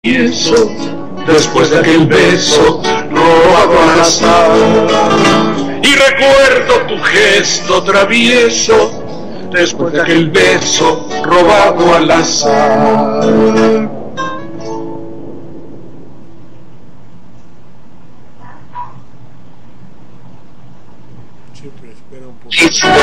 travieso, después de aquel beso robado al azar. Y recuerdo tu gesto travieso, después de aquel beso robado al azar.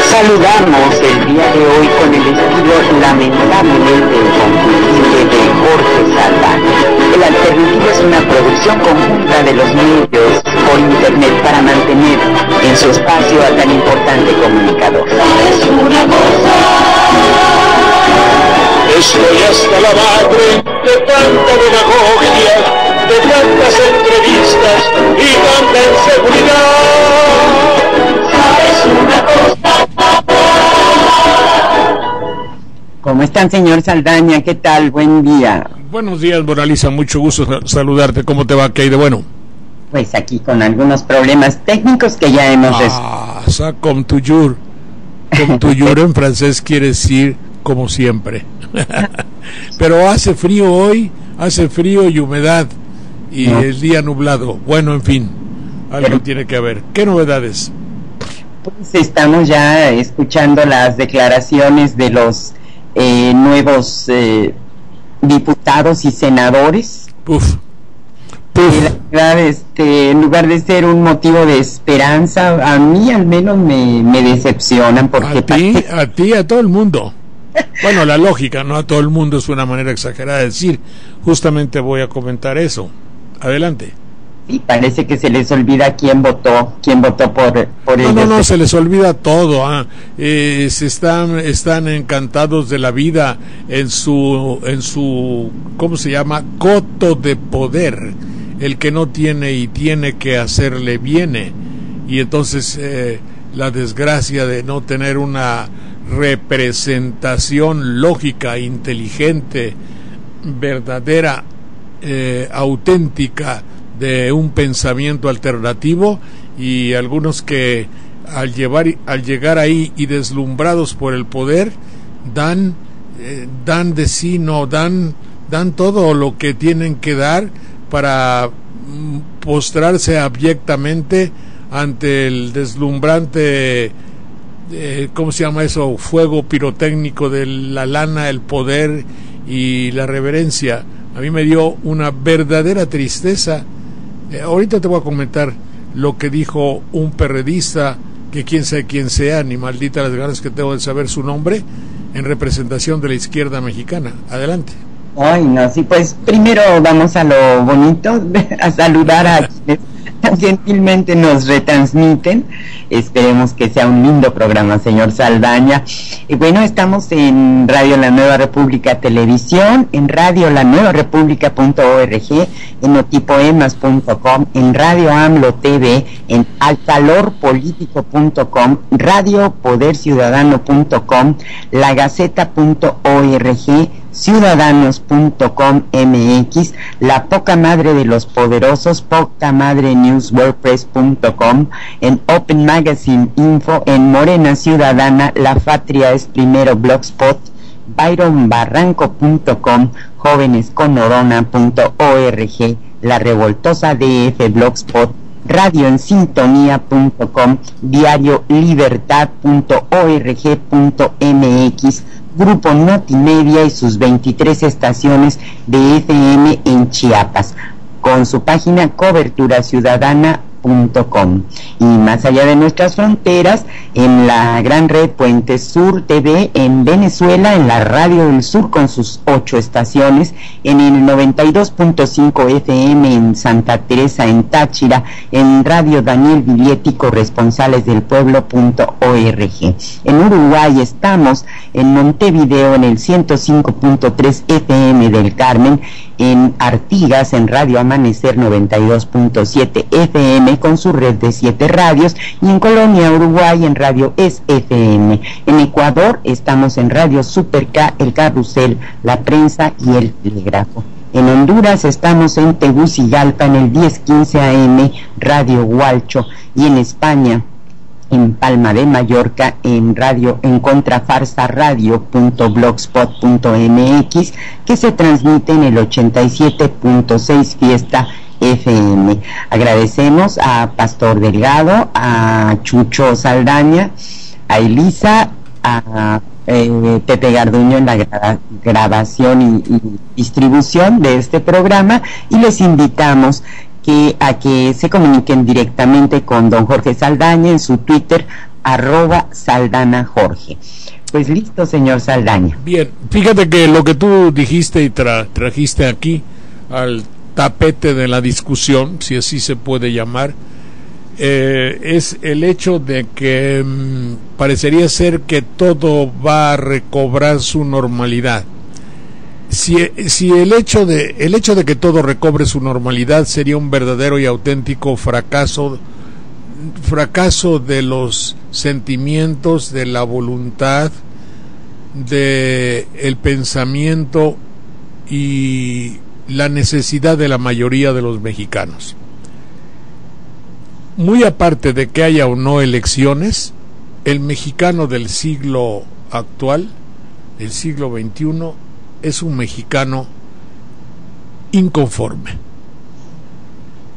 Saludamos el día de hoy con el estilo lamentablemente incomprensible de Jorge Saldaña. El Alternativo es una producción conjunta de los medios por internet para mantener en su espacio a tan importante comunicador. Es una cosa. Estoy hasta la madre de tanta demagogia, de tantas entrevistas y tanta inseguridad. ¿Cómo están, señor Saldaña? ¿Qué tal? Buen día. Buenos días, Moraliza. Mucho gusto saludarte. ¿Cómo te va? ¿Qué hay de bueno? Pues aquí con algunos problemas técnicos que ya hemos resuelto. Comme toujours. Comme toujours en francés quiere decir como siempre. Pero hace frío hoy, hace frío y humedad y el día nublado. Bueno, en fin, algo tiene que haber. ¿Qué novedades? Pues estamos ya escuchando las declaraciones de los nuevos diputados y senadores. La verdad, en lugar de ser un motivo de esperanza, a mí al menos me decepcionan porque a todo el mundo. Bueno, la lógica, no a todo el mundo es una manera exagerada de decir. Justamente voy a comentar eso. Adelante. Sí, parece que se les olvida quién votó por ellos. No, se les olvida todo. Están encantados de la vida en su ¿cómo se llama? Coto de poder. El que no tiene y tiene que hacerle viene. Y entonces la desgracia de no tener una representación lógica, inteligente, verdadera, auténtica de un pensamiento alternativo, y algunos que al llegar ahí y deslumbrados por el poder dan de sí, no dan todo lo que tienen que dar para postrarse abyectamente ante el deslumbrante ¿cómo se llama eso? Fuego pirotécnico de la lana, el poder y la reverencia. A mí me dio una verdadera tristeza. Ahorita te voy a comentar lo que dijo un perredista, que quién sabe quién sea, ni maldita las ganas que tengo de saber su nombre, en representación de la izquierda mexicana. Adelante. Ay, no, sí, pues primero vamos a lo bonito, a saludar a quienes tan gentilmente nos retransmiten. Esperemos que sea un lindo programa, señor Saldaña. Y bueno, estamos en Radio La Nueva República Televisión, en Radio La Nueva República.org, en notipoemas.com, en Radio AMLO TV, en alcalorpolitico.com, radiopoderciudadano.com, lagaceta.org, ciudadanos.com MX, la poca madre de los poderosos, poca madre newswordpress.com, en Open Magazine Info, en Morena Ciudadana, La Patria es Primero Blogspot, byronbarranco.com, jovenesconorona.org, La Revoltosa DF Blogspot, radioensintonía.com, diariolibertad.org.mx, Grupo Notimedia y sus 23 estaciones de FM en Chiapas, con su página coberturaciudadana.com. Y más allá de nuestras fronteras, en la gran red Puente Sur TV en Venezuela, en la Radio del Sur con sus 8 estaciones, en el 92.5 FM en Santa Teresa en Táchira, en Radio Daniel Villietti, corresponsales del pueblo.org. En Uruguay estamos en Montevideo en el 105.3 FM del Carmen, en Artigas en Radio Amanecer 92.7 FM con su red de 7 radios, y en Colonia, Uruguay, en Radio Es-FM. En Ecuador estamos en Radio Super K, El Carrusel, La Prensa y El Telégrafo. En Honduras estamos en Tegucigalpa en el 1015 AM, Radio Hualcho, y en España en Palma de Mallorca en contrafarsaradio.blogspot.mx, que se transmite en el 87.6 Fiesta FM. Agradecemos a Pastor Delgado, a Chucho Saldaña, a Elisa, a Pepe Garduño en la grabación y distribución de este programa, y les invitamos a que se comuniquen directamente con don Jorge Saldaña en su Twitter, @SaldanaJorge. Pues listo, señor Saldaña. Bien, fíjate que lo que tú dijiste y trajiste aquí al tapete de la discusión, si así se puede llamar, es el hecho de que parecería ser que todo va a recobrar su normalidad. Si el hecho de que todo recobre su normalidad sería un verdadero y auténtico fracaso de los sentimientos, de la voluntad, de el pensamiento y la necesidad de la mayoría de los mexicanos. Muy aparte de que haya o no elecciones, el mexicano del siglo actual, del siglo XXI, es un mexicano inconforme.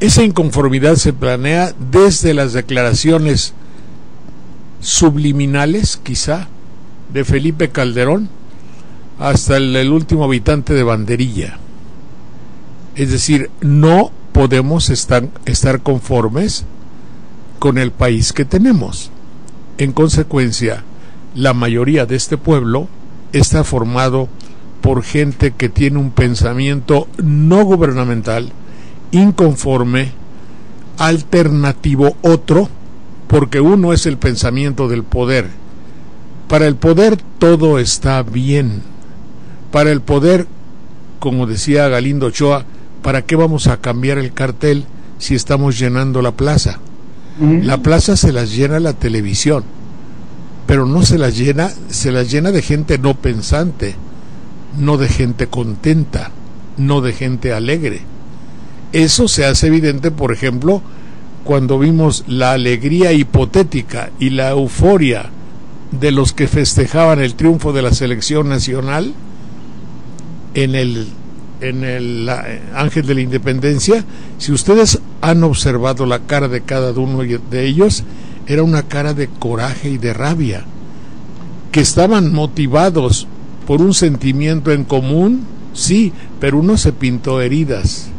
Esa inconformidad se planea desde las declaraciones subliminales, quizá, de Felipe Calderón, hasta el último habitante de Banderilla. Es decir, no podemos estar conformes con el país que tenemos. En consecuencia, la mayoría de este pueblo está formado por gente que tiene un pensamiento no gubernamental, inconforme, alternativo, otro, porque uno es el pensamiento del poder. Para el poder todo está bien. Para el poder, como decía Galindo Ochoa, ¿para qué vamos a cambiar el cartel si estamos llenando la plaza? La plaza se las llena la televisión, pero no se las llena de gente no pensante, no de gente contenta, no de gente alegre. Eso se hace evidente, por ejemplo, cuando vimos la alegría hipotética y la euforia de los que festejaban el triunfo de la selección nacional en el Ángel de la Independencia. Si ustedes han observado la cara de cada uno de ellos, era una cara de coraje y de rabia, que estaban motivados por un sentimiento en común, sí, pero uno se pintó heridas,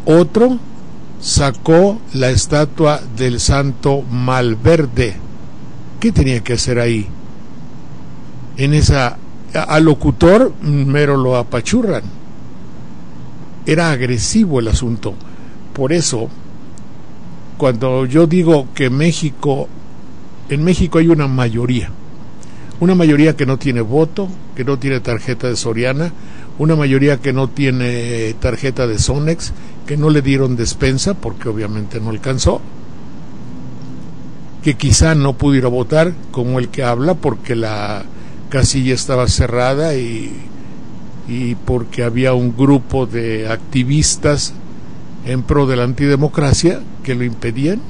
otro sacó la estatua del santo Malverde. ¿Qué tenía que hacer ahí? Al locutor mero lo apachurran. Era agresivo el asunto. Por eso, cuando yo digo que en México hay una mayoría que no tiene voto, que no tiene tarjeta de Soriana, una mayoría que no tiene tarjeta de Sonex, que no le dieron despensa porque obviamente no alcanzó, que quizá no pudo ir a votar, como el que habla, porque la casilla estaba cerrada y porque había un grupo de activistas en pro de la antidemocracia que lo impedían.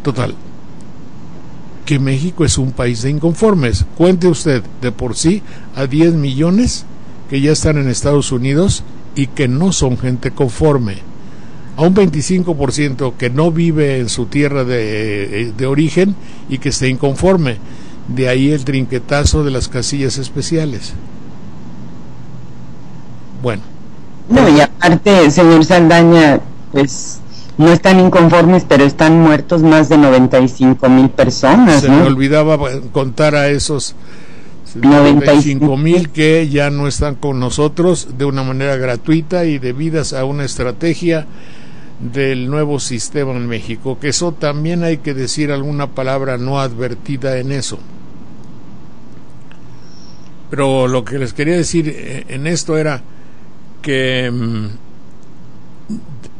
Total, que México es un país de inconformes. Cuente usted de por sí a 10 millones que ya están en Estados Unidos y que no son gente conforme, a un 25% que no vive en su tierra de origen y que esté inconforme. De ahí el trinquetazo de las casillas especiales. Bueno. No, y aparte, señor Saldaña, pues no están inconformes, pero están muertos más de 95,000 personas. Se me olvidaba contar a esos 95,000 que ya no están con nosotros de una manera gratuita y debidas a una estrategia del nuevo sistema en México, que eso también hay que decir alguna palabra no advertida en eso. Pero lo que les quería decir en esto era que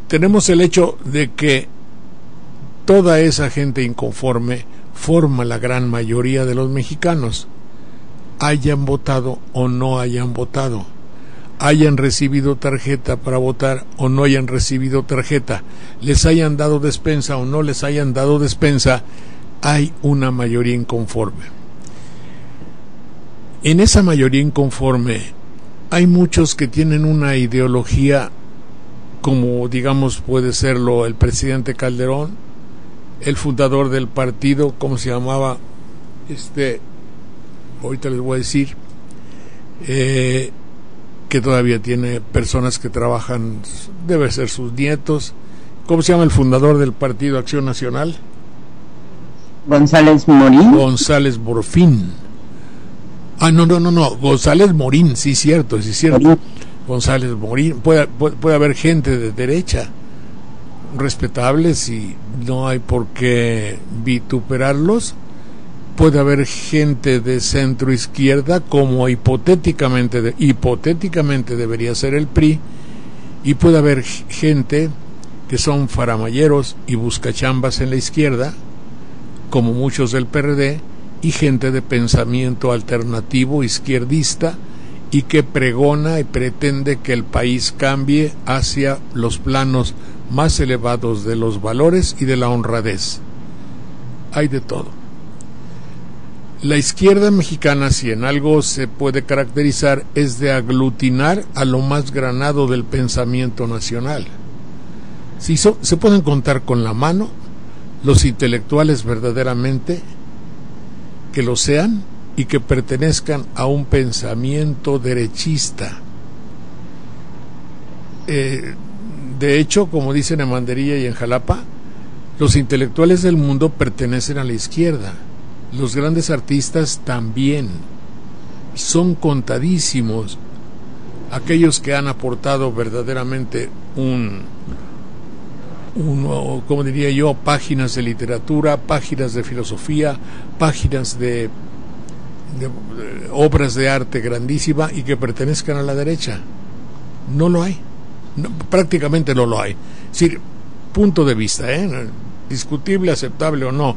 tenemos el hecho de que toda esa gente inconforme forma la gran mayoría de los mexicanos, hayan votado o no hayan votado. hayan recibido tarjeta para votar o no hayan recibido tarjeta, les hayan dado despensa o no les hayan dado despensa, hay una mayoría inconforme. En esa mayoría inconforme hay muchos que tienen una ideología, como digamos puede serlo el presidente Calderón, el fundador del partido, ¿cómo se llamaba? Ahorita les voy a decir, que todavía tiene personas que trabajan, debe ser sus nietos. ¿Cómo se llama el fundador del Partido Acción Nacional? González Morín. González Borfín. No, González Morín, sí, cierto. Morín. González Morín. Puede haber gente de derecha respetables y no hay por qué vituperarlos. Puede haber gente de centro izquierda, como hipotéticamente debería ser el PRI, y puede haber gente que son faramayeros y buscachambas en la izquierda, como muchos del PRD, y gente de pensamiento alternativo izquierdista y que pregona y pretende que el país cambie hacia los planos más elevados de los valores y de la honradez. Hay de todo. La izquierda mexicana, si en algo se puede caracterizar, es de aglutinar a lo más granado del pensamiento nacional. Si se pueden contar con la mano los intelectuales verdaderamente que lo sean y que pertenezcan a un pensamiento derechista. De hecho, como dicen en Manderilla y en Jalapa, los intelectuales del mundo pertenecen a la izquierda. Los grandes artistas también. Son contadísimos aquellos que han aportado verdaderamente como diría yo, páginas de literatura, páginas de filosofía, páginas de obras de arte grandísima y que pertenezcan a la derecha. No lo hay. Prácticamente no lo hay. Es decir, punto de vista, discutible, aceptable o no.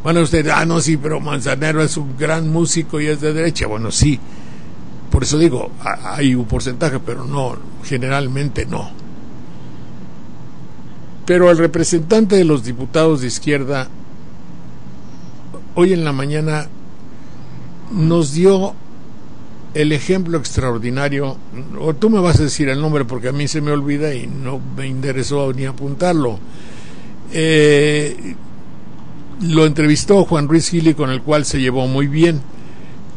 Bueno, usted, no, sí, pero Manzanero es un gran músico y es de derecha. Bueno, sí, por eso digo, hay un porcentaje, pero no, generalmente no. Pero el representante de los diputados de izquierda, hoy en la mañana, nos dio el ejemplo extraordinario, o tú me vas a decir el nombre porque a mí se me olvida y no me interesó ni apuntarlo. Lo entrevistó Juan Ruiz Gili, con el cual se llevó muy bien.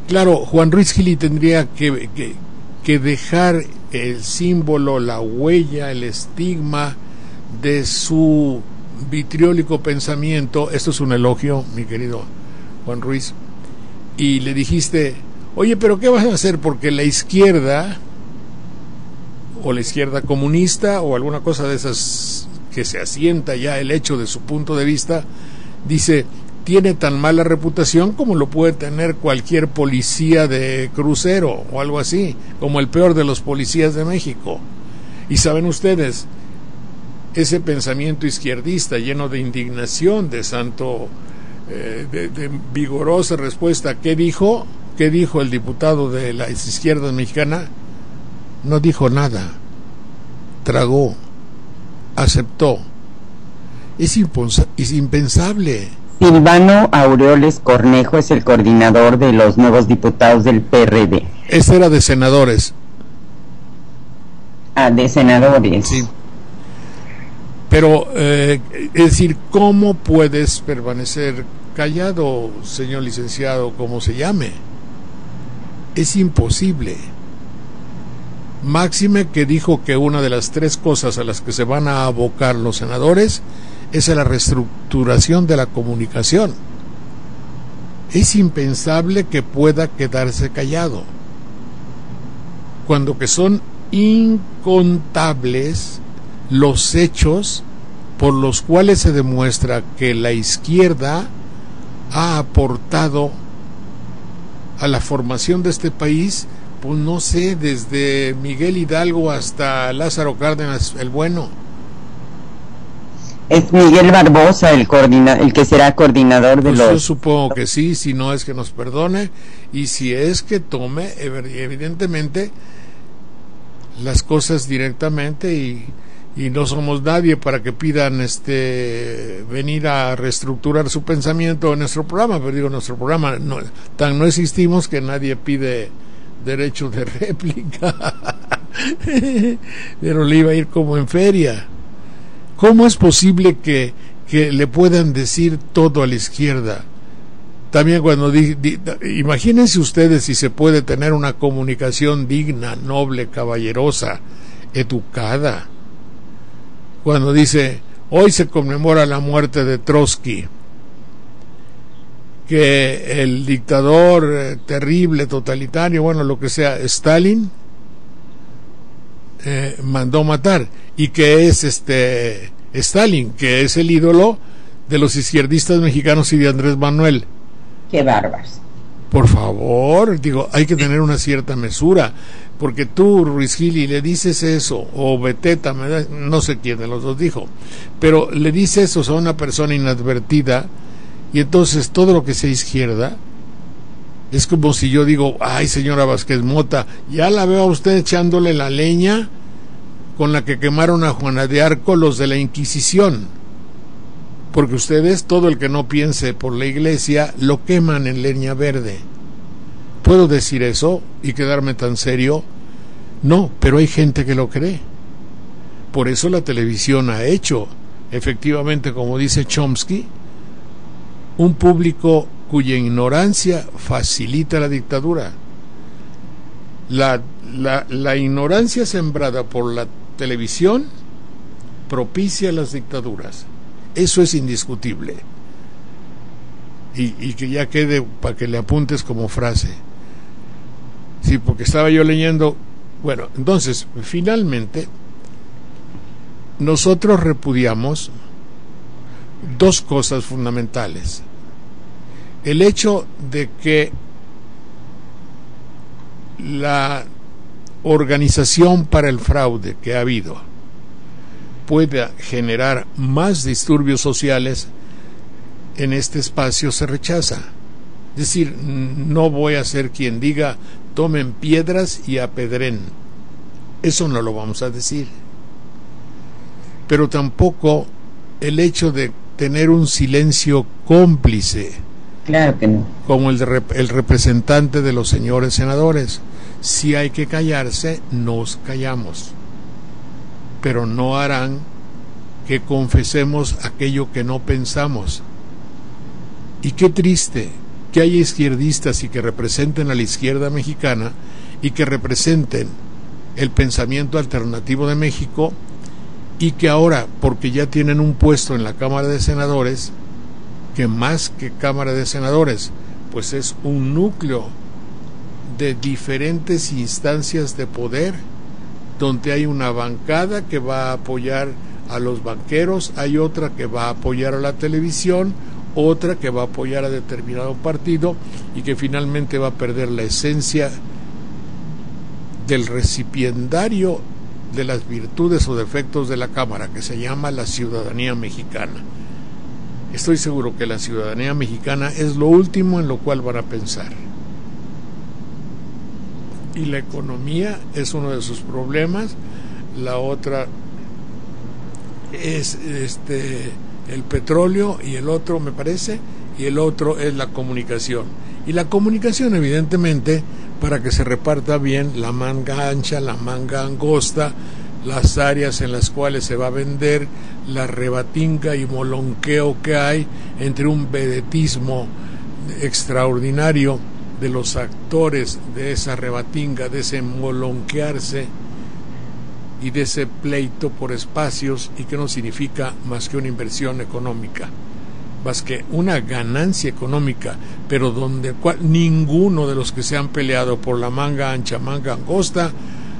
Claro, Juan Ruiz Gili tendría que dejar el símbolo, la huella, el estigma de su vitriólico pensamiento. Esto es un elogio, mi querido Juan Ruiz. Y le dijiste, oye, pero ¿qué vas a hacer? Porque la izquierda, o la izquierda comunista, o alguna cosa de esas que se asienta ya el hecho de su punto de vista, dice, tiene tan mala reputación como lo puede tener cualquier policía de crucero o algo así, como el peor de los policías de México. Y saben ustedes, ese pensamiento izquierdista lleno de indignación, de vigorosa respuesta, ¿qué dijo el diputado de la izquierda mexicana? No dijo nada, tragó, aceptó. Es impensable. Silvano Aureoles Cornejo es el coordinador de los nuevos diputados del PRD. Este era de senadores. De senadores. Sí. Pero, es decir, ¿cómo puedes permanecer callado, señor licenciado, como se llame? Es imposible. Máxime que dijo que una de las 3 cosas a las que se van a abocar los senadores es a la reestructuración de la comunicación. Es impensable que pueda quedarse callado, cuando que son incontables los hechos por los cuales se demuestra que la izquierda ha aportado a la formación de este país, pues no sé, desde Miguel Hidalgo hasta Lázaro Cárdenas el Bueno. Es Miguel Barbosa el que será coordinador de pues los... Yo supongo que sí, si no es que nos perdone, y si es que tome, evidentemente, las cosas directamente y no somos nadie para que pidan venir a reestructurar su pensamiento en nuestro programa. Pero digo, nuestro programa no existimos que nadie pide derecho de réplica. Pero le iba a ir como en feria. ¿Cómo es posible que le puedan decir todo a la izquierda? También cuando imagínense ustedes si se puede tener una comunicación digna, noble, caballerosa, educada. Cuando dice, hoy se conmemora la muerte de Trotsky, que el dictador terrible, totalitario, bueno, lo que sea, Stalin, mandó matar, y que es Stalin, que es el ídolo de los izquierdistas mexicanos y de Andrés Manuel. Qué bárbaros. Por favor, digo, hay que tener una cierta mesura, porque tú, Ruiz Gili, le dices eso, o Beteta, no sé quién de los dos dijo, pero le dices eso a una persona inadvertida, y entonces todo lo que sea izquierda es como si yo digo, ay, señora Vázquez Mota, ya la veo a usted echándole la leña con la que quemaron a Juana de Arco los de la Inquisición, porque ustedes, todo el que no piense por la iglesia, lo queman en leña verde. ¿Puedo decir eso y quedarme tan serio? No, pero hay gente que lo cree. Por eso la televisión ha hecho, efectivamente, como dice Chomsky, un público cuya ignorancia facilita la dictadura. La ignorancia sembrada por la televisión propicia las dictaduras. Eso es indiscutible. Y que ya quede para que le apuntes como frase. Sí, porque estaba yo leyendo. Bueno, entonces, finalmente, nosotros repudiamos dos cosas fundamentales. El hecho de que la organización para el fraude que ha habido pueda generar más disturbios sociales en este espacio se rechaza. Es decir, no voy a ser quien diga tomen piedras y apedren. Eso no lo vamos a decir. Pero tampoco el hecho de tener un silencio cómplice. Claro que no. Como el representante de los señores senadores. Si hay que callarse, nos callamos. Pero no harán que confesemos aquello que no pensamos. Y qué triste que haya izquierdistas y que representen a la izquierda mexicana y que representen el pensamiento alternativo de México y que ahora, porque ya tienen un puesto en la Cámara de Senadores, que más que Cámara de Senadores, pues es un núcleo de diferentes instancias de poder, donde hay una bancada que va a apoyar a los banqueros, hay otra que va a apoyar a la televisión, otra que va a apoyar a determinado partido y que finalmente va a perder la esencia del recipiendario de las virtudes o defectos de la Cámara, que se llama la ciudadanía mexicana. Estoy seguro que la ciudadanía mexicana es lo último en lo cual van a pensar. Y la economía es uno de sus problemas. La otra es el petróleo, y el otro, me parece, y el otro es la comunicación. Y la comunicación, evidentemente, para que se reparta bien la manga ancha, la manga angosta, las áreas en las cuales se va a vender, la rebatinga y molonqueo que hay entre un vedetismo extraordinario de los actores de esa rebatinga, de ese molonquearse y de ese pleito por espacios, y que no significa más que una inversión económica, más que una ganancia económica, pero donde ninguno de los que se han peleado por la manga ancha, manga angosta,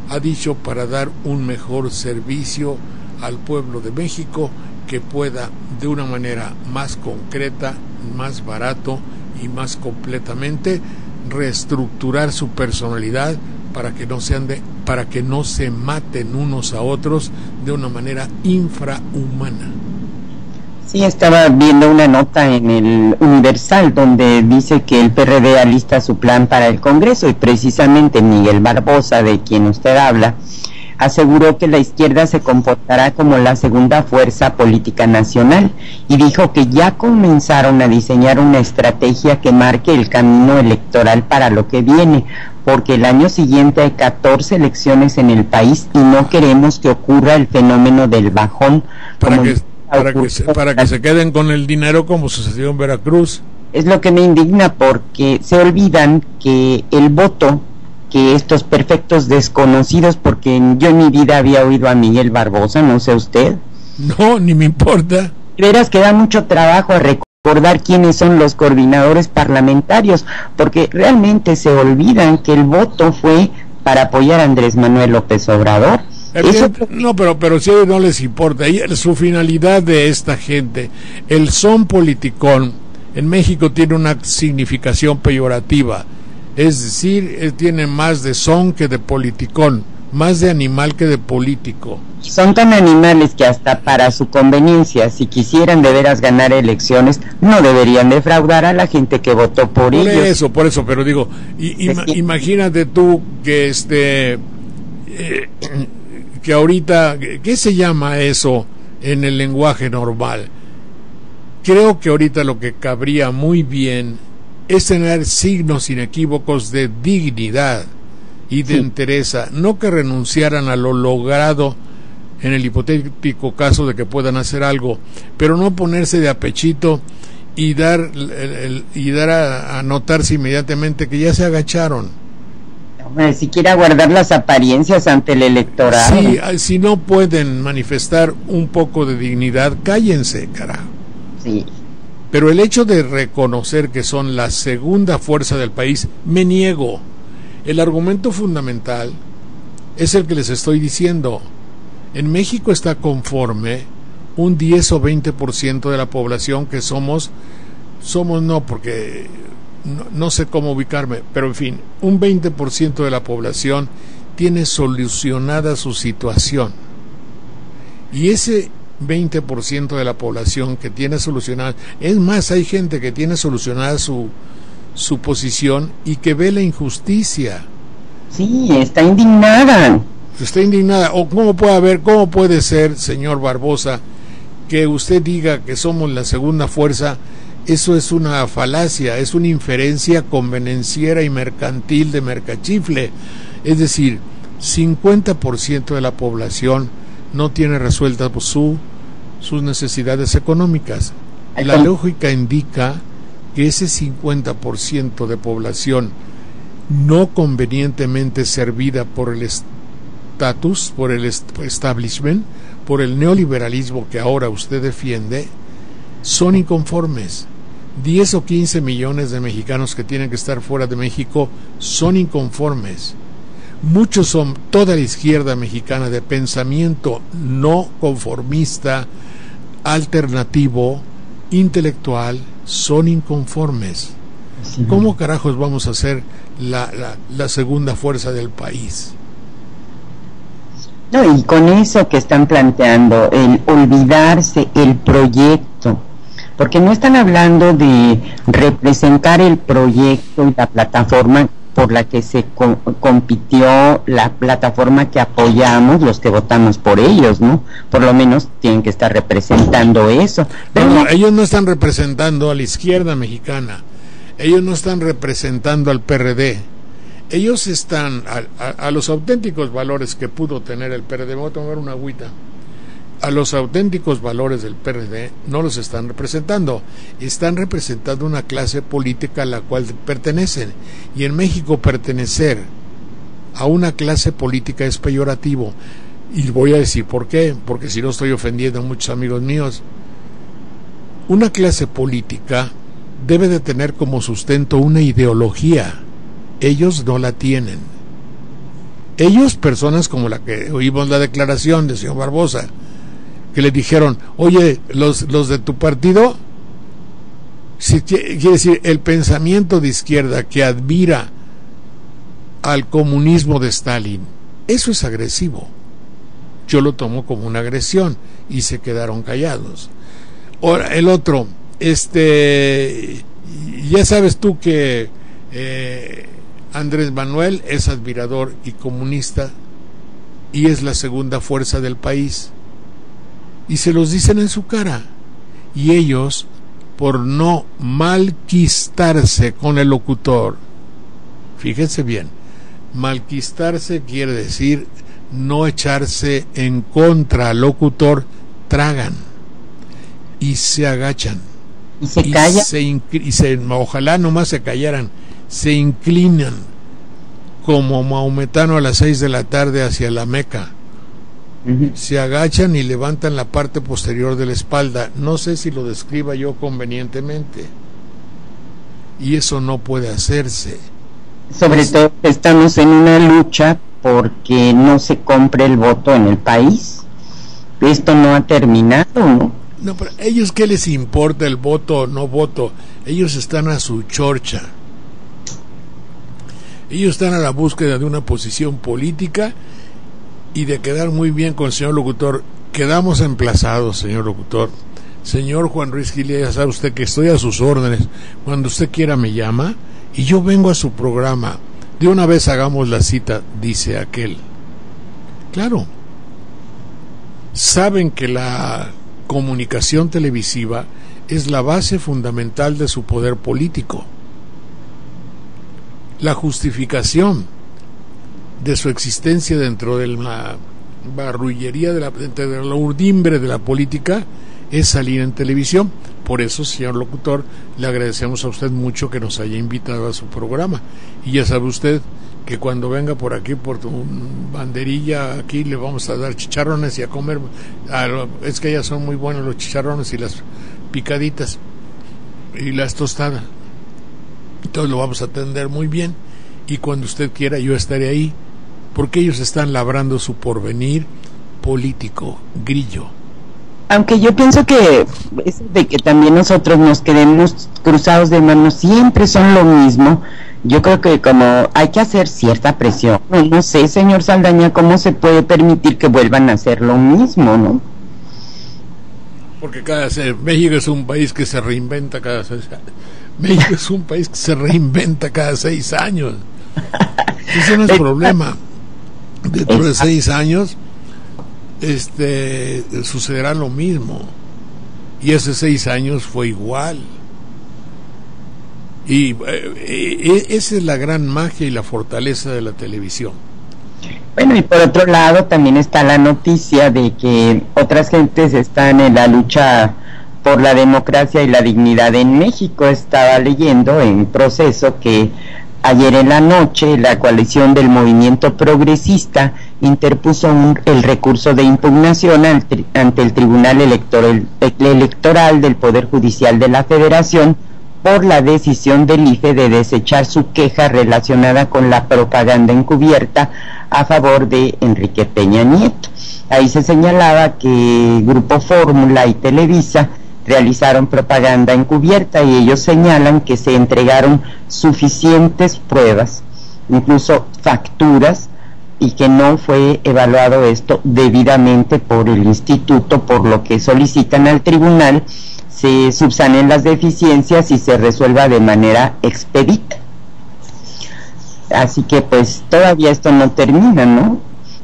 ha dicho para dar un mejor servicio al pueblo de México, que pueda de una manera más concreta, más barato y más completamente reestructurar su personalidad para que no se maten unos a otros de una manera infrahumana. Sí, estaba viendo una nota en el Universal donde dice que el PRD alista su plan para el Congreso, y precisamente Miguel Barbosa, de quien usted habla, aseguró que la izquierda se comportará como la segunda fuerza política nacional y dijo que ya comenzaron a diseñar una estrategia que marque el camino electoral para lo que viene, porque el año siguiente hay 14 elecciones en el país y no queremos que ocurra el fenómeno del bajón. Para que se queden con el dinero como sucedió en Veracruz. Es lo que me indigna, porque se olvidan que el voto, que estos perfectos desconocidos, porque yo en mi vida había oído a Miguel Barbosa, no sé usted. No, ni me importa. Veras que da mucho trabajo a recordar quiénes son los coordinadores parlamentarios, porque realmente se olvidan que el voto fue para apoyar a Andrés Manuel López Obrador. No, pero si a ellos no les importa, su finalidad de esta gente, el son politicón, en México tiene una significación peyorativa, es decir, tiene más de son que de politicón, más de animal que de político. Son tan animales que hasta para su conveniencia, si quisieran de veras ganar elecciones, no deberían defraudar a la gente que votó por ellos. Por eso, pero digo, imagínate tú que que ahorita, ¿qué se llama eso en el lenguaje normal? Creo que ahorita lo que cabría muy bien es tener signos inequívocos de dignidad y de entereza, no que renunciaran a lo logrado en el hipotético caso de que puedan hacer algo, pero no ponerse de apechito y dar a notarse inmediatamente que ya se agacharon. Siquiera guardar las apariencias ante el electorado. Sí, si no pueden manifestar un poco de dignidad, cállense, carajo. Sí. Pero el hecho de reconocer que son la segunda fuerza del país, me niego. El argumento fundamental es el que les estoy diciendo. En México está conforme un 10 o 20% de la población que somos no, porque no sé cómo ubicarme, pero en fin, un 20% de la población tiene solucionada su situación. Y ese 20% de la población que tiene solucionada, es más, hay gente que tiene solucionada su posición y que ve la injusticia. Sí, está indignada. Está indignada. O cómo puede ser, señor Barbosa, que usted diga que somos la segunda fuerza. Eso es una falacia, es una inferencia convenenciera y mercantil de mercachifle. Es decir, 50% de la población no tiene resueltas sus necesidades económicas. La lógica indica que ese 50% de población no convenientemente servida por el estatus, por el establishment, por el neoliberalismo que ahora usted defiende, son inconformes. 10 o 15 millones de mexicanos que tienen que estar fuera de México son inconformes. Muchos son toda la izquierda mexicana de pensamiento no conformista, alternativo, intelectual, son inconformes. Sí. ¿Cómo carajos vamos a ser la segunda fuerza del país? No, y con eso que están planteando, el olvidarse el proyecto, porque no están hablando de representar el proyecto y la plataforma por la que se compitió, la plataforma que apoyamos los que votamos por ellos, ¿no? Por lo menos tienen que estar representando eso. Pero no, ellos no están representando a la izquierda mexicana, ellos no están representando al PRD, ellos están a los auténticos valores que pudo tener el PRD. Me voy a tomar una agüita. A los auténticos valores del PRD no los están representando una clase política a la cual pertenecen, y en México pertenecer a una clase política es peyorativo, y voy a decir por qué, porque si no estoy ofendiendo a muchos amigos míos. Una clase política debe de tener como sustento una ideología, ellos no la tienen. Ellos, personas como la que oímos la declaración del señor Barbosa, que le dijeron, oye, los de tu partido, quiere decir, el pensamiento de izquierda que admira al comunismo de Stalin, eso es agresivo. Yo lo tomo como una agresión, y se quedaron callados. Ahora, el otro, ya sabes tú que Andrés Manuel es admirador y comunista, y es la segunda fuerza del país. Y se los dicen en su cara. Y ellos, por no malquistarse con el locutor, fíjense bien, malquistarse quiere decir no echarse en contra al locutor, tragan y se agachan y se callan, ojalá nomás se callaran, se inclinan como maometano a las 6 de la tarde hacia la Meca. Se agachan y levantan la parte posterior de la espalda. No sé si lo describa yo convenientemente. Y eso no puede hacerse. Sobre todo estamos en una lucha porque no se compre el voto en el país. Esto no ha terminado, ¿no? No, pero ellos, ¿qué les importa el voto o no voto? Ellos están a su chorcha. Ellos están a la búsqueda de una posición política y de quedar muy bien con el señor locutor. Quedamos emplazados, señor locutor. Señor Juan Ruiz Gil, ya sabe usted que estoy a sus órdenes. Cuando usted quiera me llama y yo vengo a su programa. De una vez hagamos la cita, dice aquel. Claro. Saben que la comunicación televisiva es la base fundamental de su poder político. La justificación de su existencia dentro de la barrullería de la urdimbre de la política es salir en televisión. Por eso, señor locutor, le agradecemos a usted mucho que nos haya invitado a su programa. Y ya sabe usted que cuando venga por aquí, por tu banderilla, aquí le vamos a dar chicharrones y a comer. Es que ya son muy buenos los chicharrones y las picaditas y las tostadas. Entonces lo vamos a atender muy bien. Y cuando usted quiera, yo estaré ahí, porque ellos están labrando su porvenir político, Grillo. Aunque yo pienso que eso de que también nosotros nos quedemos cruzados de manos siempre son lo mismo. Yo creo que como hay que hacer cierta presión. No sé, señor Saldaña, cómo se puede permitir que vuelvan a hacer lo mismo, ¿no? Porque México es un país que se reinventa cada 6 años. México es un país que se reinventa cada 6 años. Ese no es problema. Dentro de 6 años sucederá lo mismo. Y hace 6 años fue igual. Y esa es la gran magia y la fortaleza de la televisión. Bueno, y por otro lado también está la noticia de que otras gentes están en la lucha por la democracia y la dignidad en México. Estaba leyendo en Proceso que ayer en la noche la coalición del Movimiento Progresista interpuso el recurso de impugnación ante el Tribunal Electoral del Poder Judicial de la Federación por la decisión del IFE de desechar su queja relacionada con la propaganda encubierta a favor de Enrique Peña Nieto. Ahí se señalaba que Grupo Fórmula y Televisa realizaron propaganda encubierta y ellos señalan que se entregaron suficientes pruebas, incluso facturas, y que no fue evaluado esto debidamente por el instituto, por lo que solicitan al tribunal se subsanen las deficiencias y se resuelva de manera expedita. Así que pues todavía esto no termina, ¿no?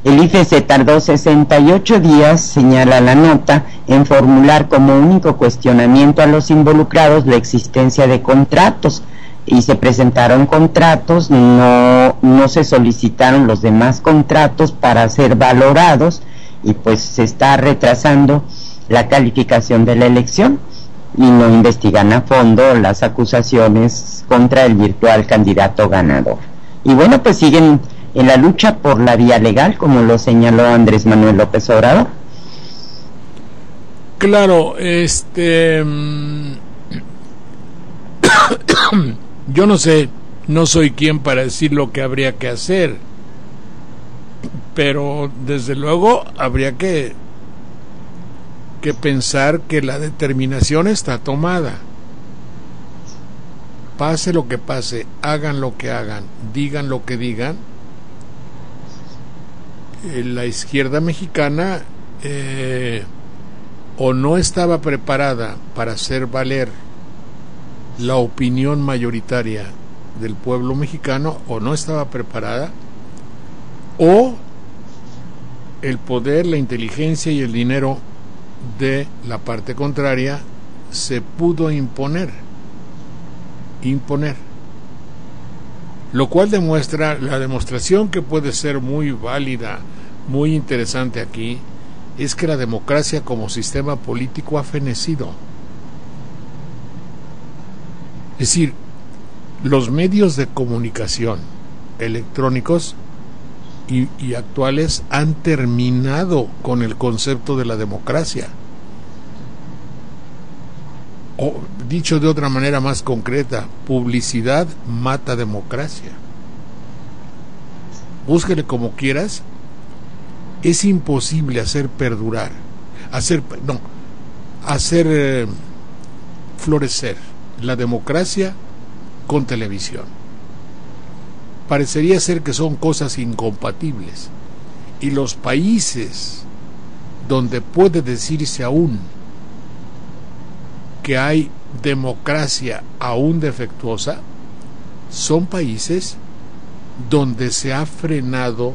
El IFE se tardó 68 días, señala la nota, en formular como único cuestionamiento a los involucrados la existencia de contratos, y se presentaron contratos, no se solicitaron los demás contratos para ser valorados, y pues se está retrasando la calificación de la elección, y no investigan a fondo las acusaciones contra el virtual candidato ganador. Y bueno, pues siguen en la lucha por la vía legal, como lo señaló Andrés Manuel López Obrador. Claro, yo no sé, no soy quien para decir lo que habría que hacer, pero desde luego habría que pensar que la determinación está tomada. Pase lo que pase, hagan lo que hagan, digan lo que digan, la izquierda mexicana o no estaba preparada para hacer valer la opinión mayoritaria del pueblo mexicano, o no estaba preparada, o el poder, la inteligencia y el dinero de la parte contraria se pudo imponer, lo cual demuestra, la demostración que puede ser muy válida, muy interesante aquí, es que la democracia como sistema político ha fenecido. Es decir, los medios de comunicación electrónicos y actuales han terminado con el concepto de la democracia. O, dicho de otra manera más concreta, publicidad mata democracia. Búsquele como quieras, es imposible hacer perdurar, hacer florecer la democracia con televisión. Parecería ser que son cosas incompatibles, y los países donde puede decirse aún que hay democracia aún defectuosa son países donde se ha frenado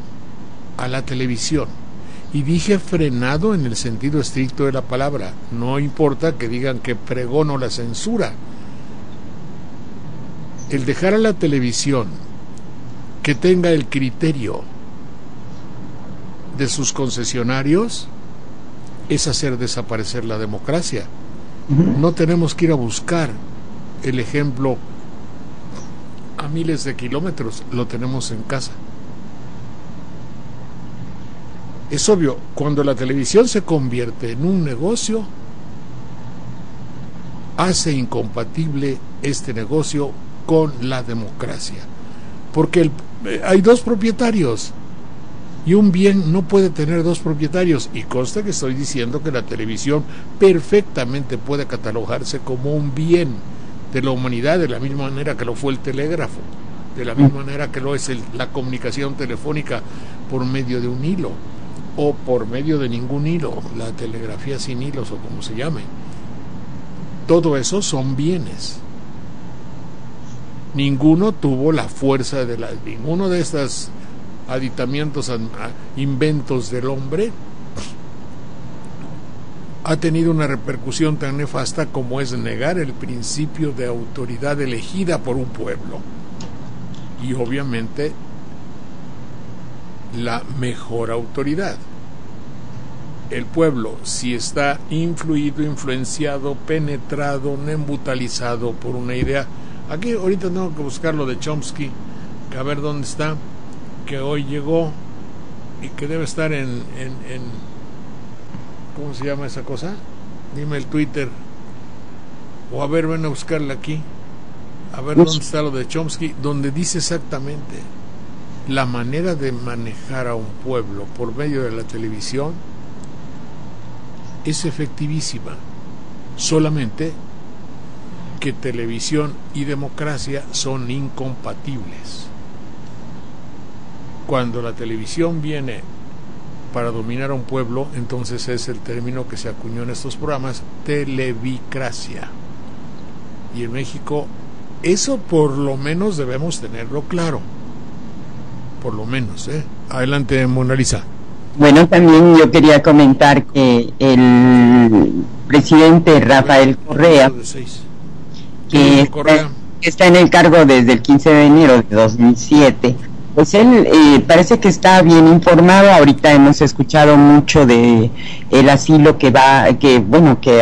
a la televisión. Y dije frenado en el sentido estricto de la palabra, no importa que digan que pregono la censura. El dejar a la televisión que tenga el criterio de sus concesionarios es hacer desaparecer la democracia. No tenemos que ir a buscar el ejemplo a miles de kilómetros, lo tenemos en casa. Es obvio, cuando la televisión se convierte en un negocio, hace incompatible este negocio con la democracia, porque hay dos propietarios y un bien no puede tener dos propietarios, y consta que estoy diciendo que la televisión perfectamente puede catalogarse como un bien de la humanidad, de la misma manera que lo fue el telégrafo, de la misma manera que lo es la comunicación telefónica por medio de un hilo o por medio de ningún hilo, la telegrafía sin hilos o como se llame. Todo eso son bienes. Ninguno tuvo la fuerza ninguno de estos aditamientos, inventos del hombre ha tenido una repercusión tan nefasta como es negar el principio de autoridad elegida por un pueblo. Y obviamente la mejor autoridad. El pueblo, si está influido, influenciado, penetrado, nembutalizado por una idea. Aquí ahorita tengo que buscar lo de Chomsky, que a ver dónde está, que hoy llegó y que debe estar en ¿cómo se llama esa cosa? Dime el Twitter. O a ver, ven a buscarla aquí. A ver dónde está lo de Chomsky, donde dice exactamente la manera de manejar a un pueblo por medio de la televisión es efectivísima. Solamente que televisión y democracia son incompatibles. Cuando la televisión viene para dominar a un pueblo, entonces es el término que se acuñó en estos programas, televicracia. Y en México eso por lo menos debemos tenerlo claro. Por lo menos, Adelante, Mona Lisa. Bueno, también yo quería comentar que el presidente Rafael Correa, que está en el cargo desde el 15 de enero de 2007, pues él parece que está bien informado. Ahorita hemos escuchado mucho de el asilo que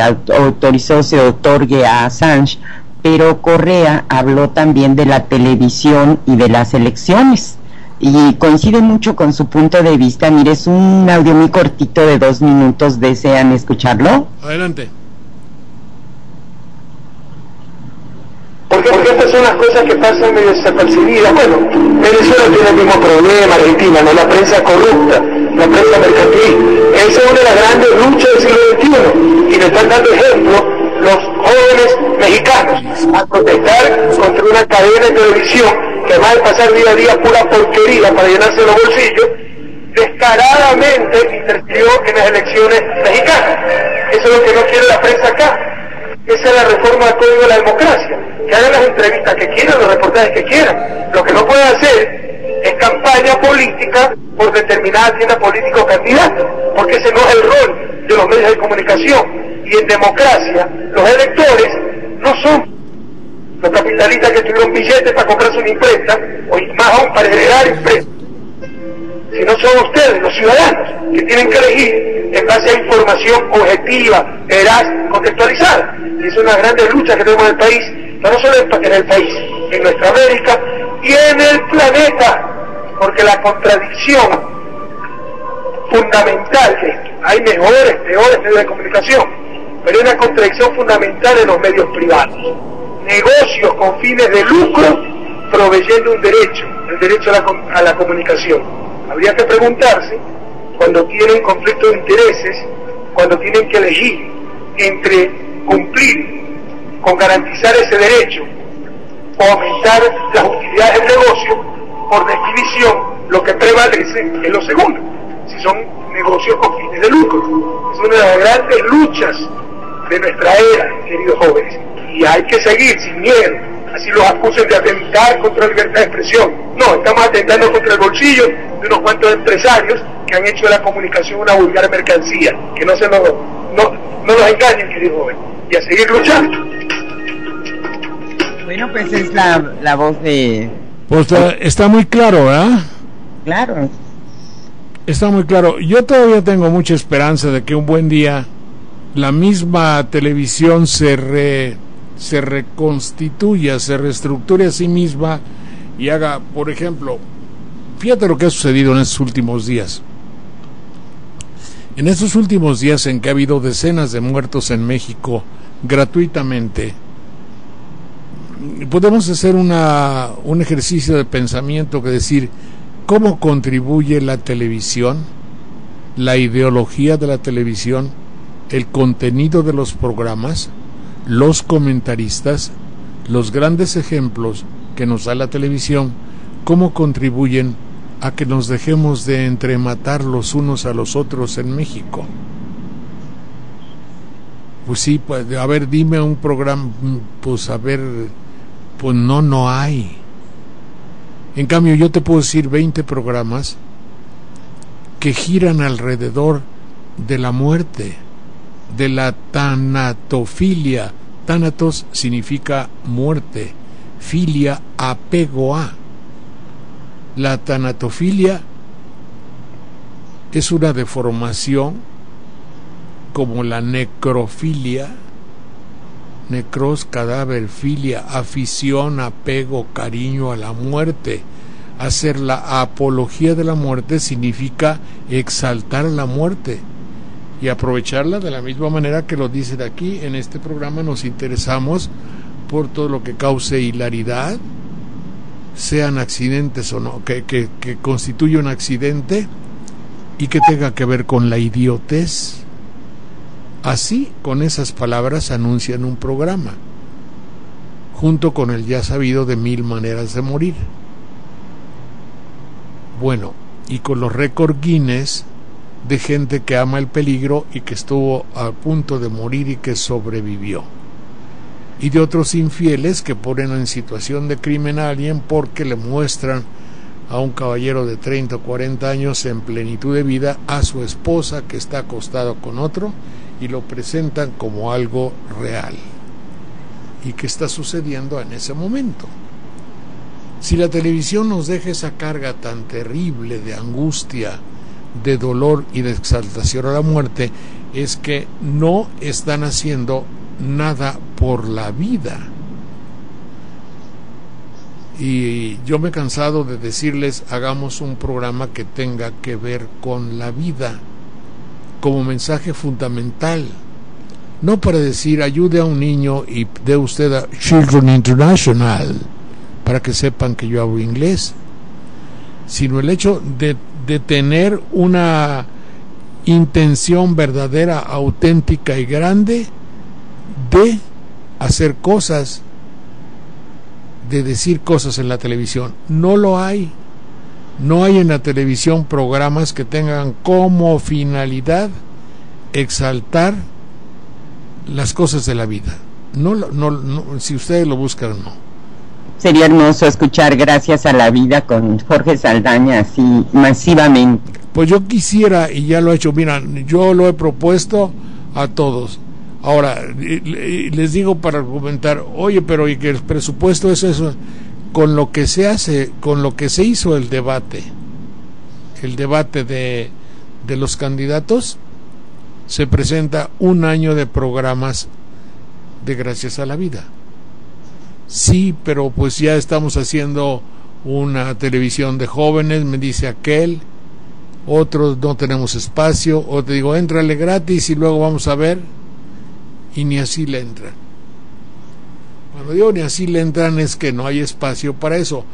autorizó se otorgue a Assange, pero Correa habló también de la televisión y de las elecciones, y coincide mucho con su punto de vista. Mire, es un audio muy cortito de 2 minutos, ¿desean escucharlo? Adelante. Porque estas son las cosas que pasan medio desapercibidas. Bueno, Venezuela tiene el mismo problema, Argentina, ¿no? La prensa corrupta, la prensa mercantil. Esa es una de las grandes luchas del siglo XXI, y nos están dando ejemplo los jóvenes mexicanos a protestar contra una cadena de televisión que además de pasar día a día pura porquería para llenarse los bolsillos, descaradamente interfirió en las elecciones mexicanas. Eso es lo que no quiere la prensa acá. Esa es la reforma del Código de la Democracia. Que hagan las entrevistas que quieran, los reportajes que quieran. Lo que no pueden hacer es campaña política por determinada agenda política o candidato, porque ese no es el rol de los medios de comunicación. Y en democracia, los electores no son los capitalistas que tuvieron billetes para comprarse una imprenta, o más aún para heredar imprenta, sino son ustedes, los ciudadanos, que tienen que elegir en base a información objetiva, veraz, contextualizada. Y es una grande lucha que tenemos en el país, no solo en el país, en nuestra América y en el planeta, porque la contradicción fundamental, que hay mejores, peores medios de comunicación, pero hay una contradicción fundamental en los medios privados. Negocios con fines de lucro proveyendo un derecho, el derecho a la comunicación. Habría que preguntarse, cuando tienen conflicto de intereses, cuando tienen que elegir entre cumplir con garantizar ese derecho o aumentar las utilidades del negocio, por definición lo que prevalece es lo segundo, si son negocios con fines de lucro. Es una de las grandes luchas de nuestra era, queridos jóvenes, y hay que seguir sin miedo, así los acusen de atentar contra la libertad de expresión. No, estamos atentando contra el bolsillo de unos cuantos empresarios que han hecho de la comunicación una vulgar mercancía. Que no nos engañen, queridos jóvenes, y a seguir luchando. Bueno, pues es la voz de... Pues está muy claro, ¿verdad? Claro. Está muy claro. Yo todavía tengo mucha esperanza de que un buen día la misma televisión se reconstituya, se reestructure a sí misma y haga, por ejemplo, fíjate lo que ha sucedido en estos últimos días. En estos últimos días en que ha habido decenas de muertos en México gratuitamente, podemos hacer un ejercicio de pensamiento que decir, ¿cómo contribuye la televisión, la ideología de la televisión, el contenido de los programas, los comentaristas, los grandes ejemplos que nos da la televisión, cómo contribuyen a que nos dejemos de entrematar los unos a los otros en México? Pues sí, pues, a ver, dime un programa, pues a ver, pues no hay. En cambio, yo te puedo decir 20 programas que giran alrededor de la muerte, de la tanatofilia. Thanatos significa muerte, filia, apego a. La tanatofilia es una deformación como la necrofilia, necros, cadáver, filia, afición, apego, cariño a la muerte. Hacer la apología de la muerte significa exaltar la muerte y aprovecharla de la misma manera que lo dicen aquí. En este programa nos interesamos por todo lo que cause hilaridad, sean accidentes o no, que constituya un accidente y que tenga que ver con la idiotez. Así, con esas palabras anuncian un programa, junto con el ya sabido de 1000 maneras de morir. Bueno, y con los récord Guinness de gente que ama el peligro y que estuvo a punto de morir y que sobrevivió. Y de otros infieles que ponen en situación de crimen a alguien porque le muestran a un caballero de 30 o 40 años en plenitud de vida a su esposa que está acostado con otro y lo presentan como algo real y que está sucediendo en ese momento. Si la televisión nos deja esa carga tan terrible de angustia, de dolor y de exaltación a la muerte, es que no están haciendo nada por la vida. Y yo me he cansado de decirles, hagamos un programa que tenga que ver con la vida como mensaje fundamental, no para decir ayude a un niño y dé usted a Children International para que sepan que yo hablo inglés, sino el hecho de tener una intención verdadera, auténtica y grande de hacer cosas, de decir cosas en la televisión. No lo hay. No hay en la televisión programas que tengan como finalidad exaltar las cosas de la vida. No, si ustedes lo buscan, no. sería hermoso escuchar Gracias a la Vida con Jorge Saldaña así masivamente. Pues yo quisiera, y ya lo he hecho, mira, yo lo he propuesto a todos. Ahora, les digo para argumentar, oye, pero y que el presupuesto es eso, con lo que se hace, con lo que se hizo el debate de los candidatos, se presenta un año de programas de Gracias a la Vida. Sí, pero pues ya estamos haciendo una televisión de jóvenes, me dice aquel, otros no tenemos espacio, o te digo, éntrale gratis y luego vamos a ver, y ni así le entran. Cuando digo ni así le entran es que no hay espacio para eso.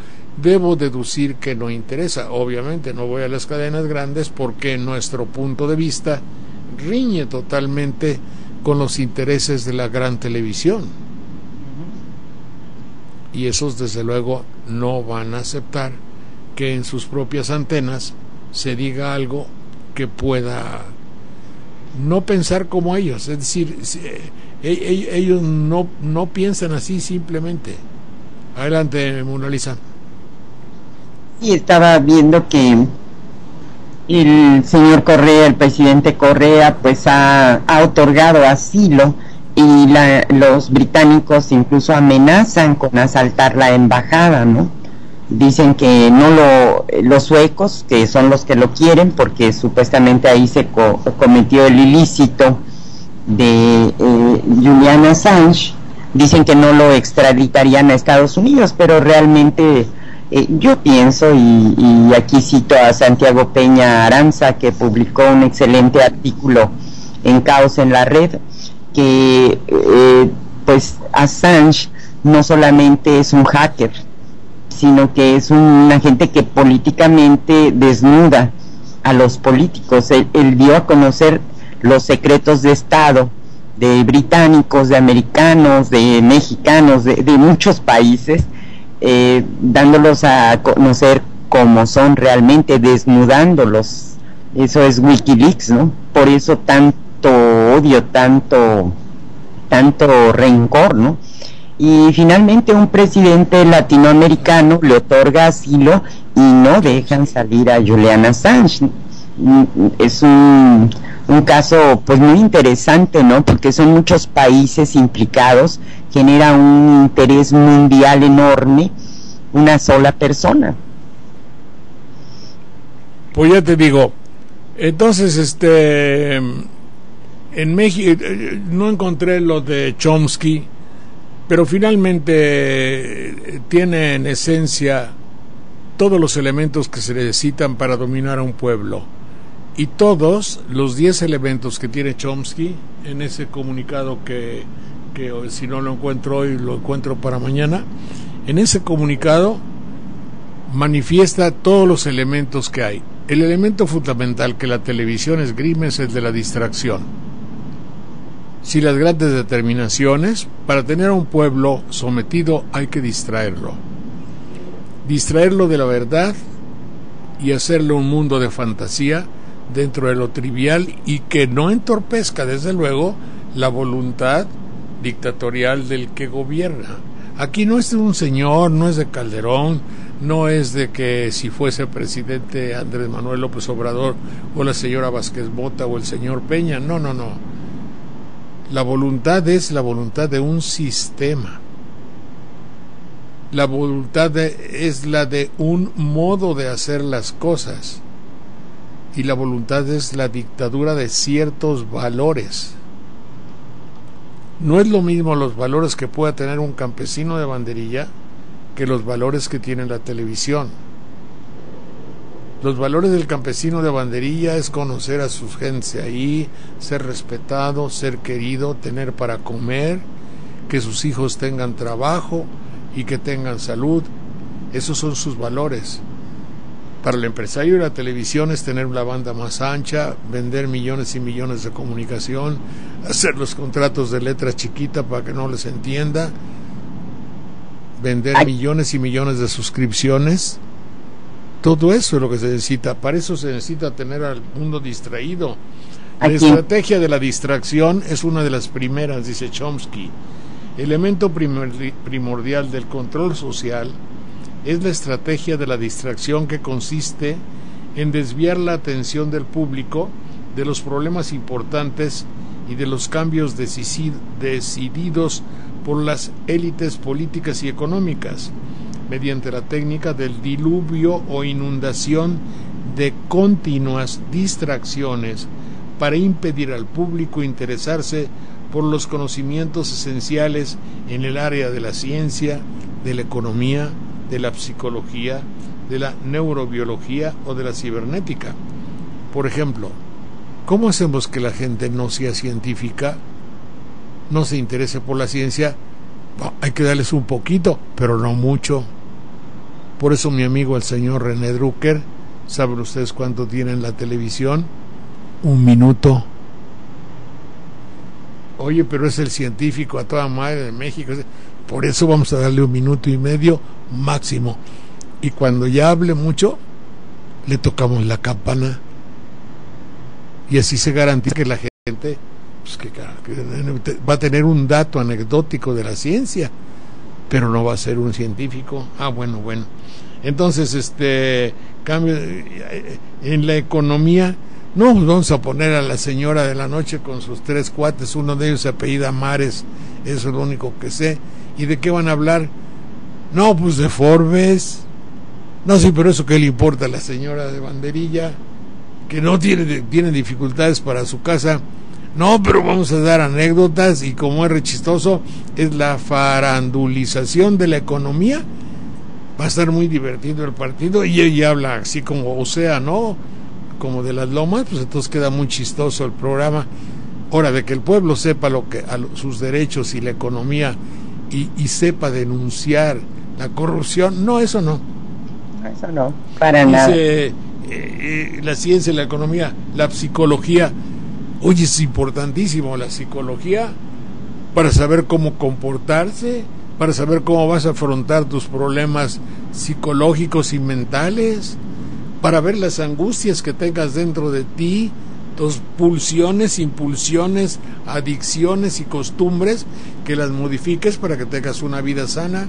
Debo deducir que no interesa. Obviamente no voy a las cadenas grandes porque nuestro punto de vista riñe totalmente con los intereses de la gran televisión. Y esos desde luego no van a aceptar que en sus propias antenas se diga algo que pueda no pensar como ellos, es decir, ellos no piensan así simplemente. Adelante, Mona Lisa. Y estaba viendo que el señor Correa, el presidente Correa, pues ha otorgado asilo, y los británicos incluso amenazan con asaltar la embajada, ¿no? Dicen que los suecos, que son los que lo quieren, porque supuestamente ahí se cometió el ilícito de Julian Assange, dicen que no lo extraditarían a Estados Unidos, pero realmente yo pienso, y aquí cito a Santiago Peña Aranza, que publicó un excelente artículo en Caos en la Red, que pues Assange no solamente es un hacker, sino que es un agente que políticamente desnuda a los políticos. Él dio a conocer los secretos de Estado de británicos, de americanos, de mexicanos, de muchos países, dándolos a conocer como son realmente, desnudándolos. Eso es WikiLeaks, ¿no? Por eso tanto odio, tanto rencor, ¿no? Y finalmente un presidente latinoamericano le otorga asilo y no dejan salir a Julian Assange. Es un caso pues muy interesante, ¿no? Porque son muchos países implicados, genera un interés mundial enorme una sola persona. Pues ya te digo, entonces en México no encontré lo de Chomsky, pero finalmente tiene en esencia todos los elementos que se necesitan para dominar a un pueblo, y todos los 10 elementos que tiene Chomsky en ese comunicado que si no lo encuentro hoy lo encuentro para mañana. En ese comunicado manifiesta todos los elementos que hay. El elemento fundamental que la televisión esgrime es el de la distracción. Si las grandes determinaciones, para tener a un pueblo sometido hay que distraerlo de la verdad y hacerle un mundo de fantasía dentro de lo trivial, y que no entorpezca desde luego la voluntad dictatorial del que gobierna. Aquí no es de un señor, no es de Calderón, no es de que si fuese presidente Andrés Manuel López Obrador o la señora Vázquez Mota o el señor Peña, no. La voluntad es la voluntad de un sistema. La voluntad es la de un modo de hacer las cosas. Y la voluntad es la dictadura de ciertos valores. No es lo mismo los valores que pueda tener un campesino de Banderilla que los valores que tiene la televisión. Los valores del campesino de Banderilla es conocer a su gente ahí, ser respetado, ser querido, tener para comer, que sus hijos tengan trabajo y que tengan salud. Esos son sus valores. Para el empresario de la televisión es tener una banda más ancha, vender millones y millones de comunicación, hacer los contratos de letra chiquita para que no les entienda, vender millones y millones de suscripciones. Todo eso es lo que se necesita. Para eso se necesita tener al mundo distraído. La estrategia de la distracción es una de las primeras, dice Chomsky, Elemento primordial del control social es la estrategia de la distracción, que consiste en desviar la atención del público de los problemas importantes y de los cambios decididos por las élites políticas y económicas, mediante la técnica del diluvio o inundación de continuas distracciones, para impedir al público interesarse por los conocimientos esenciales en el área de la ciencia, de la economía, de la psicología, de la neurobiología o de la cibernética. Por ejemplo, ¿cómo hacemos que la gente no sea científica, no se interese por la ciencia? Bueno, hay que darles un poquito, pero no mucho. Por eso mi amigo el señor René Drucker, ¿saben ustedes cuánto tiene en la televisión? 1 minuto. Oye, pero es el científico a toda madre de México. Por eso vamos a darle 1,5 minutos máximo. Y cuando ya hable mucho, le tocamos la campana. Y así se garantiza que la gente pues, que va a tener un dato anecdótico de la ciencia, pero no va a ser un científico. Bueno. Entonces, cambio en la economía. No, vamos a poner a la señora de la noche con sus 3 cuates, uno de ellos se apellida Mares, eso es lo único que sé. ¿Y de qué van a hablar? No, pues de Forbes. No, sí, pero eso qué le importa a la señora de banderilla, que no tiene dificultades para su casa. No, pero vamos a dar anécdotas, y como es re chistoso, es la farandulización de la economía. Va a estar muy divertido el partido, y ella habla así como, o sea, ¿no? Como de las lomas, pues entonces queda muy chistoso el programa. Ahora, de que el pueblo sepa sus derechos y la economía, y sepa denunciar la corrupción, no, eso no. Eso no, para nada. La ciencia, la economía, la psicología. Oye, es importantísimo la psicología para saber cómo comportarse, para saber cómo vas a afrontar tus problemas psicológicos y mentales, para ver las angustias que tengas dentro de ti, tus pulsiones, impulsiones, adicciones y costumbres, que las modifiques para que tengas una vida sana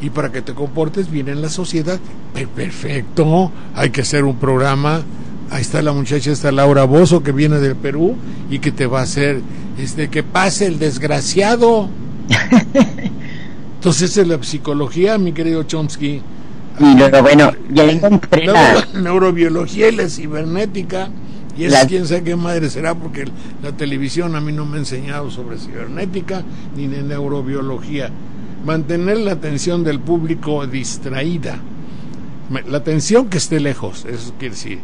y para que te comportes bien en la sociedad. Perfecto, hay que hacer un programa. Ahí está la muchacha, está Laura Bozzo, que viene del Perú y que te va a hacer que pase el desgraciado. Entonces esa es la psicología, mi querido Chomsky. Y luego, bueno, ya encontré la neurobiología y la cibernética, y es quién sabe qué madre será, porque la televisión a mí no me ha enseñado sobre cibernética ni de neurobiología. Mantener la atención del público distraída, la atención que esté lejos, eso quiere decir,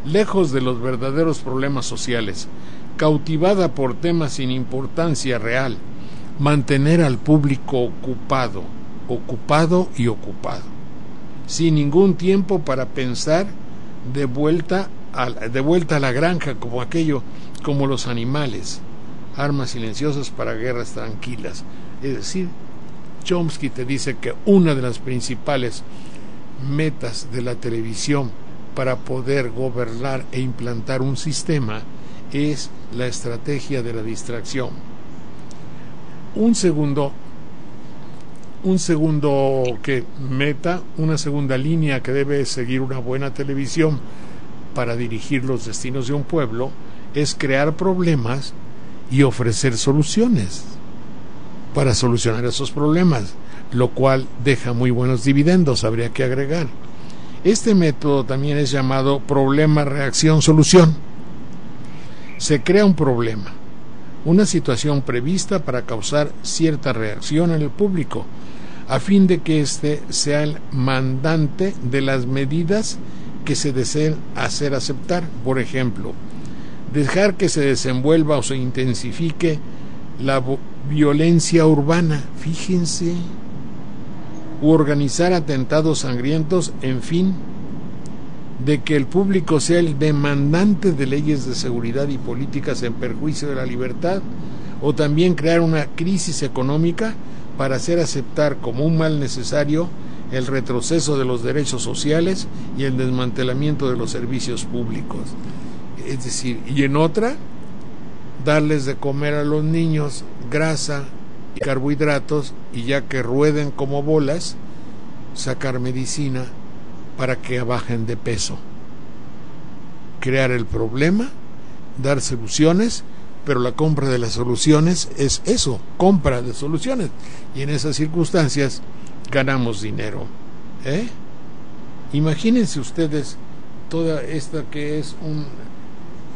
lejos de los verdaderos problemas sociales, cautivada por temas sin importancia real, mantener al público ocupado, sin ningún tiempo para pensar, de vuelta a la granja, como los animales, armas silenciosas para guerras tranquilas. Es decir, Chomsky te dice que una de las principales metas de la televisión para poder gobernar e implantar un sistema es la estrategia de la distracción. Una segunda línea que debe seguir una buena televisión para dirigir los destinos de un pueblo es crear problemas y ofrecer soluciones para solucionar esos problemas, lo cual deja muy buenos dividendos, habría que agregar. Este método también es llamado problema, reacción, solución. Se crea un problema, una situación prevista para causar cierta reacción en el público, a fin de que éste sea el mandante de las medidas que se deseen hacer aceptar. Por ejemplo, dejar que se desenvuelva o se intensifique la violencia urbana, fíjense, u organizar atentados sangrientos, en fin, de que el público sea el demandante de leyes de seguridad y políticas en perjuicio de la libertad, o también crear una crisis económica para hacer aceptar como un mal necesario el retroceso de los derechos sociales y el desmantelamiento de los servicios públicos. Es decir, y en otra, darles de comer a los niños grasa y carbohidratos, y ya que rueden como bolas, sacar medicina para que bajen de peso. Crear el problema, dar soluciones, pero la compra de las soluciones es eso, compra de soluciones, y en esas circunstancias ganamos dinero. Imagínense ustedes toda esta que es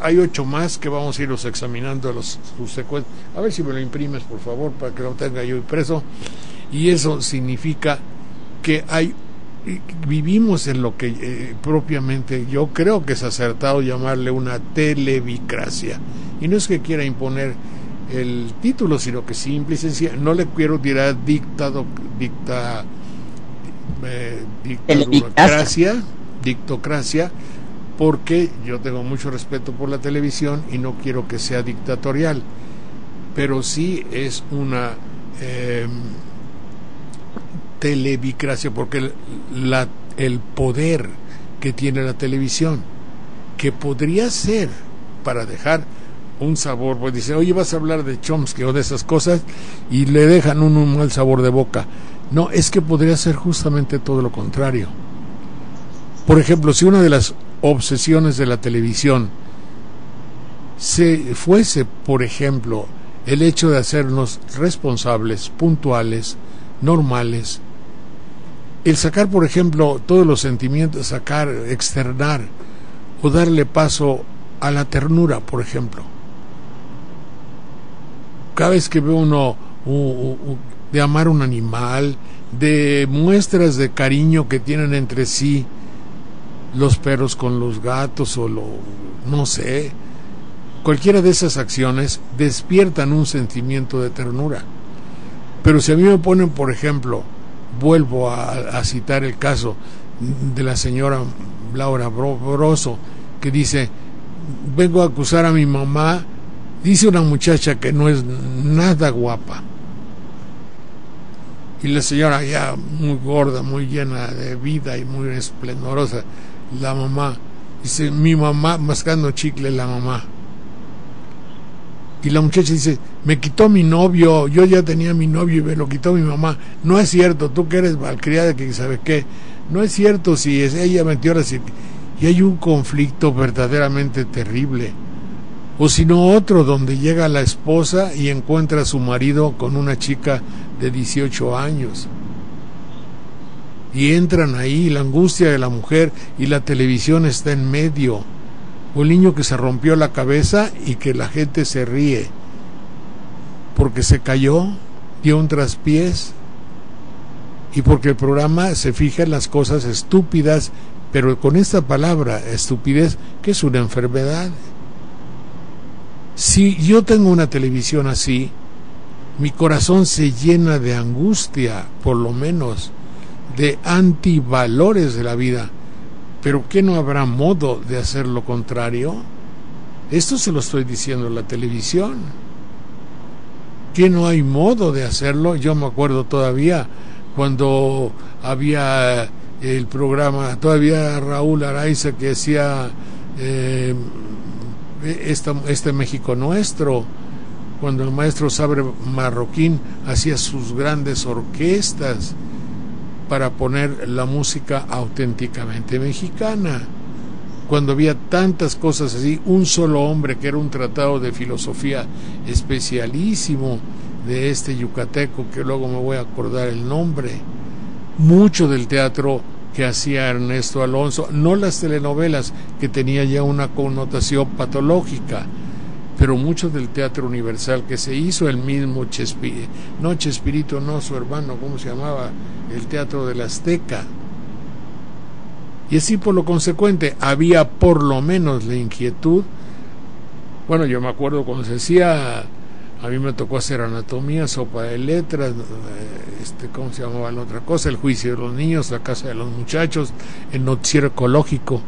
hay 8 más que vamos a irlos examinando a los subsecuentes. A ver si me lo imprimes, por favor, para que lo tenga yo impreso. Y eso significa que vivimos en lo que propiamente yo creo que es acertado llamarle una televicracia. Y no es que quiera imponer el título, sino que simple y sencilla, no le quiero tirar dictocracia, porque yo tengo mucho respeto por la televisión y no quiero que sea dictatorial, pero sí es una televicracia, porque el poder que tiene la televisión, que podría ser para dejar un sabor, pues dice, oye, vas a hablar de Chomsky o de esas cosas, y le dejan un mal sabor de boca. No, es que podría ser justamente todo lo contrario. Por ejemplo, si una de las obsesiones de la televisión fuese, por ejemplo, el hecho de hacernos responsables, puntuales, normales, el sacar, por ejemplo, todos los sentimientos, externar o darle paso a la ternura, por ejemplo. Cada vez que ve uno de amar un animal, de muestras de cariño que tienen entre sí los perros con los gatos no sé, cualquiera de esas acciones despiertan un sentimiento de ternura. Pero si a mí me ponen, por ejemplo, vuelvo a citar el caso de la señora Laura Broso, que dice, vengo a acusar a mi mamá, dice una muchacha que no es nada guapa, y la señora ya muy gorda, muy llena de vida y muy esplendorosa, la mamá, dice, mi mamá, mascando chicle la mamá, y la muchacha dice, me quitó mi novio, yo ya tenía mi novio y me lo quitó mi mamá. No es cierto, tú que eres malcriada, que sabe qué, no es cierto, si es ella metió así, y hay un conflicto verdaderamente terrible. O si no otro, donde llega la esposa y encuentra a su marido con una chica de 18 años. Y entran ahí, la angustia de la mujer, y la televisión está en medio. O el niño que se rompió la cabeza y que la gente se ríe porque se cayó, dio un traspiés, y porque el programa se fija en las cosas estúpidas, pero con esta palabra, estupidez, que es una enfermedad. Si yo tengo una televisión así, mi corazón se llena de angustia, por lo menos, de antivalores de la vida. ¿Pero qué no habrá modo de hacer lo contrario? Esto se lo estoy diciendo en la televisión. ¿Qué no hay modo de hacerlo? Yo me acuerdo todavía cuando había el programa, todavía Raúl Araiza, que hacía este México Nuestro, cuando el maestro Sabre Marroquín hacía sus grandes orquestas para poner la música auténticamente mexicana, cuando había tantas cosas así, un solo hombre, que era un tratado de filosofía especialísimo de este yucateco, que luego me voy a acordar el nombre, mucho del teatro que hacía Ernesto Alonso, no las telenovelas, que tenía ya una connotación patológica, pero mucho del teatro universal que se hizo, el mismo Chespirito, no, su hermano, ¿cómo se llamaba? El teatro del Azteca. Y así, por lo consecuente, había por lo menos la inquietud. Bueno, yo me acuerdo cuando se decía, a mí me tocó hacer anatomía, sopa de letras, ¿cómo se llamaba la otra cosa? El juicio de los niños, la casa de los muchachos, el noticiero ecológico,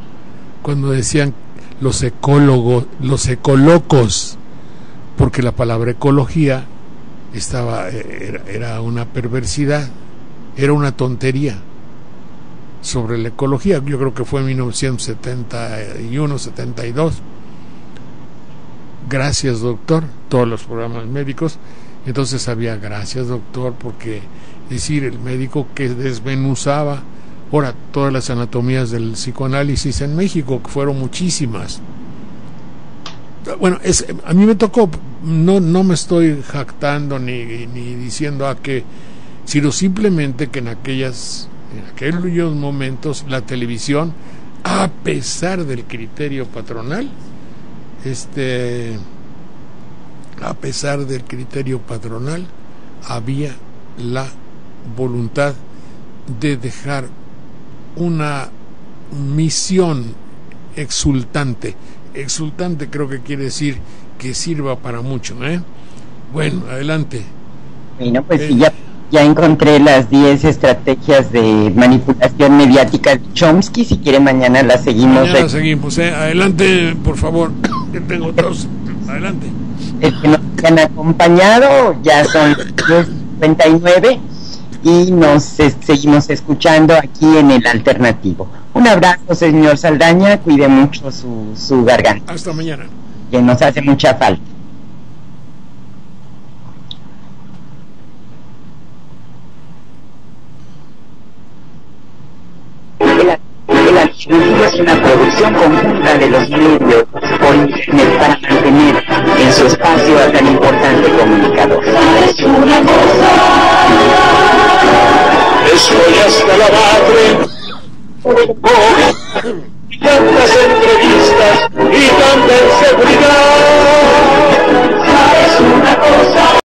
cuando decían los ecólogos, los ecolocos, porque la palabra ecología era una perversidad, era una tontería sobre la ecología. Yo creo que fue en 1971, 72. Gracias, doctor, todos los programas médicos. Entonces había, gracias doctor, porque decir, el médico que desmenuzaba ahora todas las anatomías del psicoanálisis en México, que fueron muchísimas. Bueno, a mí me tocó, no me estoy jactando ni diciendo sino simplemente que en aquellos momentos la televisión, a pesar del criterio patronal, había la voluntad de dejar una misión exultante creo que quiere decir que sirva para mucho, Bueno, adelante. Bueno, pues sí, ya encontré las 10 estrategias de manipulación mediática de Chomsky. Si quieren, mañana las seguimos. Mañana seguimos, adelante, por favor, que tengo tos. Adelante. El que nos han acompañado ya son 10:59 y nos seguimos escuchando aquí en el Alternativo. Un abrazo, señor Saldaña, cuide mucho su garganta. Hasta mañana. Que nos hace mucha falta. El Alternativo es una producción conjunta de los medios por internet para mantener en su espacio a tan importante comunicador. Es una cosa, estoy hasta la madre, tantas entrevistas y tantas